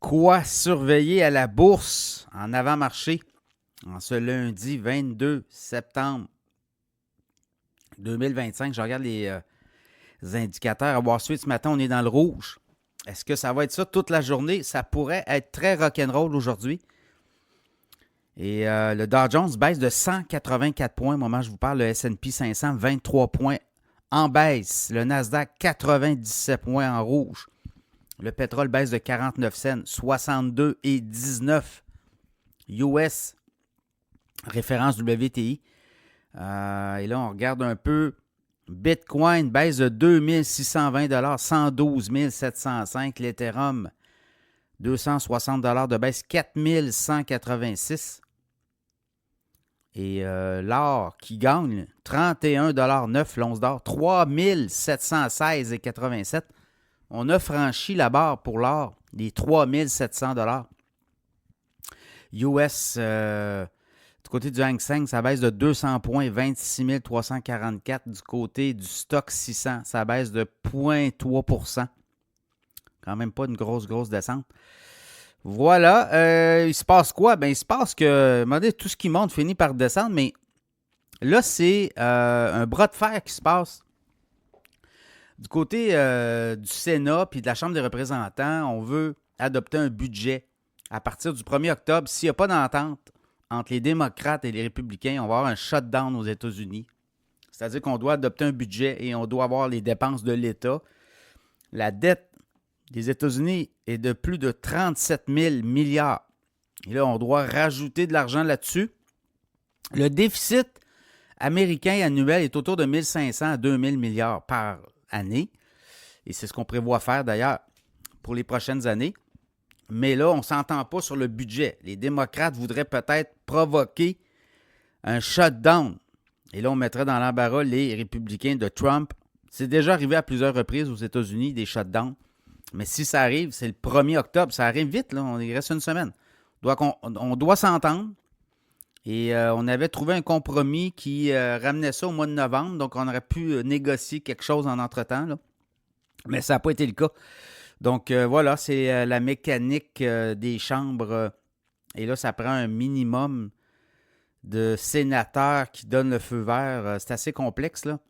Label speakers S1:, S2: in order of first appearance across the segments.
S1: Quoi surveiller à la bourse en avant-marché en ce lundi 22 septembre 2025? Je regarde les indicateurs. À Wall Street, ce matin, on est dans le rouge. Est-ce que ça va être ça toute la journée? Ça pourrait être très rock'n'roll aujourd'hui. Et le Dow Jones baisse de 184 points. Au moment où je vous parle, le S&P 500, 23 points en baisse. Le Nasdaq, 97 points en rouge. Le pétrole baisse de 49 cents, 62,19 US, référence WTI. Et là, on regarde un peu. Bitcoin baisse de 2620 $, 112 705. L'Ethereum, 260 $ de baisse, 4186. Et l'or qui gagne 31,9 $ l'once d'or, 3716,87. On a franchi la barre pour l'or, les 3700 $. US, du côté du Hang Seng, ça baisse de 200 points, 26 344. Du côté du Stock 600, ça baisse de 0,3 %. Quand même pas une grosse descente. Voilà. Il se passe quoi? Ben, il se passe que, tout ce qui monte finit par descendre, mais là, c'est un bras de fer qui se passe. Du côté du Sénat puis de la Chambre des représentants, on veut adopter un budget à partir du 1er octobre. S'il n'y a pas d'entente entre les démocrates et les républicains, on va avoir un shutdown aux États-Unis. C'est-à-dire qu'on doit adopter un budget et on doit avoir les dépenses de l'État. La dette des États-Unis est de plus de 37 000 milliards. Et là, on doit rajouter de l'argent là-dessus. Le déficit américain annuel est autour de 1 500 à 2 000 milliards par année. Et c'est ce qu'on prévoit faire d'ailleurs pour les prochaines années. Mais là, on ne s'entend pas sur le budget. Les démocrates voudraient peut-être provoquer un shutdown. Et là, on mettrait dans l'embarras les républicains de Trump. C'est déjà arrivé à plusieurs reprises aux États-Unis, des shutdowns. Mais si ça arrive, c'est le 1er octobre. Ça arrive vite, là. Il reste une semaine. On doit s'entendre. Et on avait trouvé un compromis qui ramenait ça au mois de novembre. Donc, on aurait pu négocier quelque chose en entretemps, là. Mais ça n'a pas été le cas. Donc, voilà, c'est la mécanique des chambres. Et là, ça prend un minimum de sénateurs qui donnent le feu vert. C'est assez complexe, là.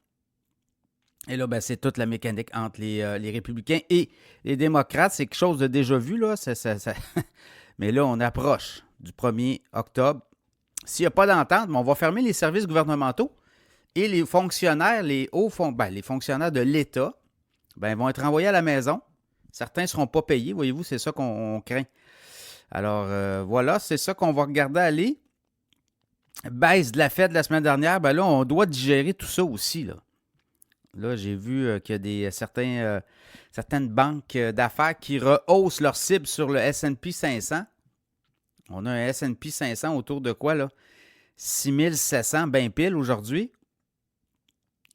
S1: Et là, ben, c'est toute la mécanique entre les républicains et les démocrates. C'est quelque chose de déjà vu, là. Mais là, on approche du 1er octobre. S'il n'y a pas d'entente, on va fermer les services gouvernementaux et les fonctionnaires, les fonctionnaires de l'État, vont être envoyés à la maison. Certains ne seront pas payés, voyez-vous, c'est ça qu'on craint. Alors, voilà, c'est ça qu'on va regarder aller. Baisse de la Fed la semaine dernière, là, on doit digérer tout ça aussi, là. Là, j'ai vu qu'il y a certaines banques d'affaires qui rehaussent leur cible sur le S&P 500. On a un S&P 500 autour de quoi, là? 6700, bien pile aujourd'hui.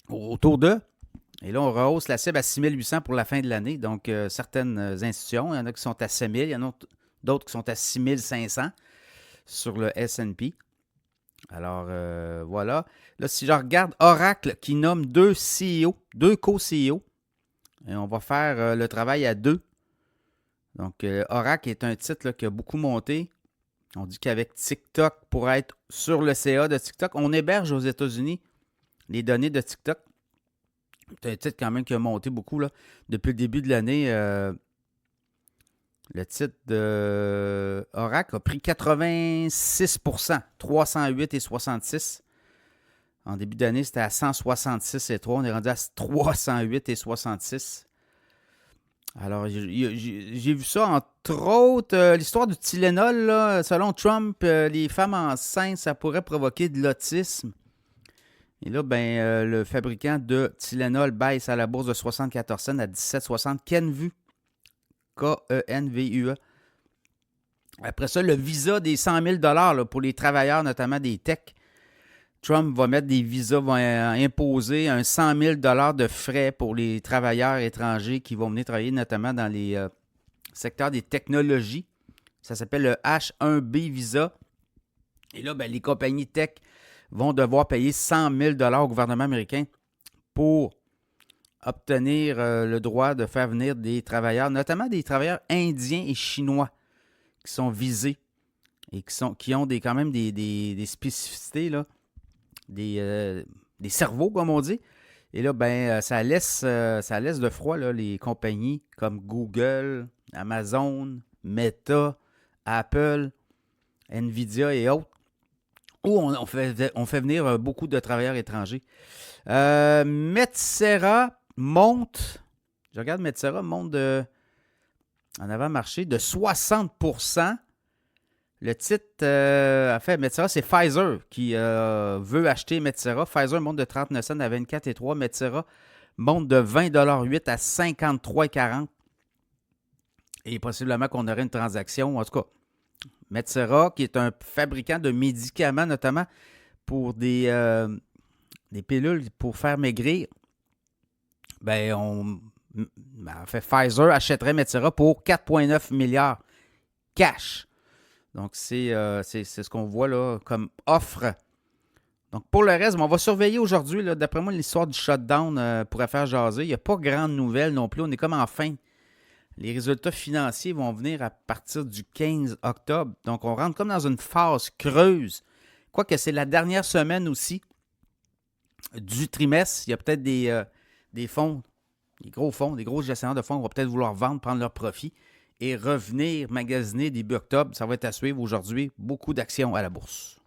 S1: Autour de. Et là, on rehausse la cible à 6800 pour la fin de l'année. Donc, certaines institutions, il y en a qui sont à 6000, il y en a d'autres qui sont à 6500 sur le S&P. Alors, voilà. Là, si je regarde Oracle qui nomme deux co-CEO, et on va faire le travail à deux. Donc, Oracle est un titre là, qui a beaucoup monté. On dit qu'avec TikTok, pour être sur le CA de TikTok, on héberge aux États-Unis les données de TikTok. C'est un titre quand même qui a monté beaucoup là. Depuis le début de l'année. Le titre de Oracle a pris 86 %, 308,66. En début d'année, c'était à 166,3. On est rendu à 308,66. Alors, j'ai vu ça, entre autres, l'histoire du Tylenol, là, selon Trump, les femmes enceintes, ça pourrait provoquer de l'autisme. Et là, le fabricant de Tylenol baisse à la bourse de 74 cents à 17,60. Kenvue, Kenvue. Après ça, le visa des 100 000 $ pour les travailleurs, notamment des techs. Trump va mettre des visas, va imposer un 100 000 $ de frais pour les travailleurs étrangers qui vont venir travailler notamment dans les secteurs des technologies. Ça s'appelle le H-1B visa. Et là, les compagnies tech vont devoir payer 100 000 $ au gouvernement américain pour obtenir le droit de faire venir des travailleurs, notamment des travailleurs indiens et chinois. qui sont visés et qui ont quand même des spécificités, là, des cerveaux, comme on dit. Et là, ben, ça laisse de froid là, les compagnies comme Google, Amazon, Meta, Apple, Nvidia et autres, où on fait venir beaucoup de travailleurs étrangers. Metsera monte, je regarde Metsera, monte en avant-marché de 60%. Le titre, Metsera, c'est Pfizer qui veut acheter Metsera. Pfizer monte de 39 cents à 24,3. Metsera monte de 20,08 à 53,40. Et possiblement qu'on aurait une transaction. En tout cas, Metsera, qui est un fabricant de médicaments, notamment pour des pilules pour faire maigrir, en fait, Pfizer achèterait Metsera pour 4,9 milliards cash. Donc, c'est ce qu'on voit là comme offre. Donc, pour le reste, on va surveiller aujourd'hui. D'après moi, l'histoire du shutdown pourrait faire jaser. Il n'y a pas grande nouvelle non plus. On est comme en fin. Les résultats financiers vont venir à partir du 15 octobre. Donc, on rentre comme dans une phase creuse. Quoique c'est la dernière semaine aussi du trimestre. Il y a peut-être des fonds, des gros fonds, des gros gestionnaires de fonds qui vont peut-être vouloir vendre, prendre leur profit et revenir magasiner début octobre. Ça va être à suivre aujourd'hui. Beaucoup d'actions à la bourse.